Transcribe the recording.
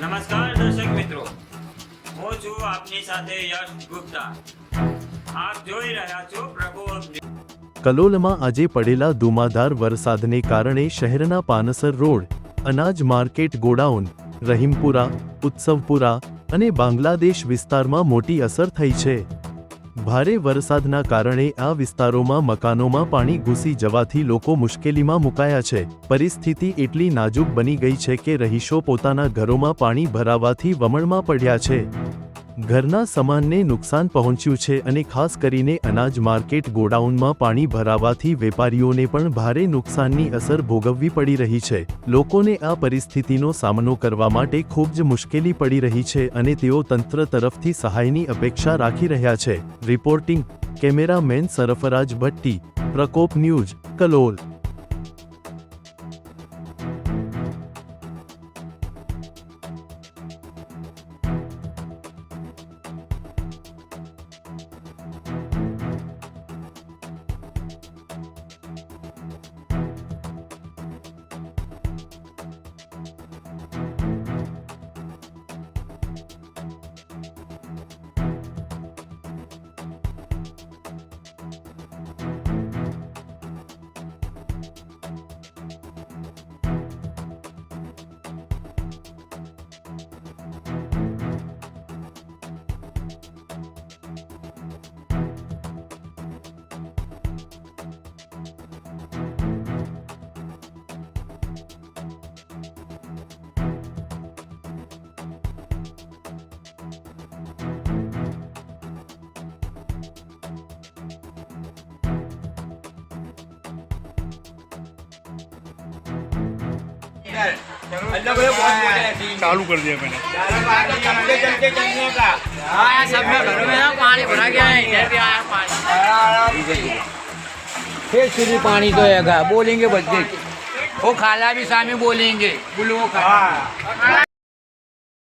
નમસ્કાર દર્શક મિત્રો, હું છું આપની સાથે યશ ગુપ્તા. આપ જોઈ રહ્યા છો પ્રકોપ. કલોલમાં આજે પડેલા ધુમાધાર વરસાદને કારણે શહેરના પાનસર રોડ, અનાજ માર્કેટ ગોડાઉન, રહીમપુરા, ઉત્સવપુરા અને બાંગ્લાદેશ વિસ્તારમાં મોટી અસર થઈ છે. ભારે વરસાદના કારણે આ વિસ્તારોમાં મકાનોમાં પાણી ઘૂસી જવાથી લોકો મુશ્કેલીમાં મુકાયા છે. પરિસ્થિતિ એટલી નાજુક બની ગઈ છે કે રહીશો પોતાના ઘરોમાં પાણી ભરાવાથી વમળમાં પડ્યા છે. ઘરના સામાનને નુકસાન પહોંચ્યું છે અને ખાસ કરીને અનાજ માર્કેટ ગોડાઉનમાં પાણી ભરાવાથી વેપારીઓને પણ ભારે નુકસાનની અસર ભોગવવી પડી રહી છે. લોકોને આ પરિસ્થિતિનો સામનો કરવા માટે ખૂબ જ મુશ્કેલી પડી રહી છે અને તેઓ તંત્ર તરફથી સહાયની અપેક્ષા રાખી રહ્યા છે. રિપોર્ટિંગ કેમેરામેન સરફરાજ ભટ્ટી, પ્રકોપ ન્યૂઝ, કલોલ. चालू कर दिया मैंने। हाँ, सब में घरों में ना पानी भरा गया है, इधर भी आया पानी। फिर शुरू पानी तो आएगा, बोलेंगे बच्चे वो खाला भी सामने बोलेंगे, बुलो खाला।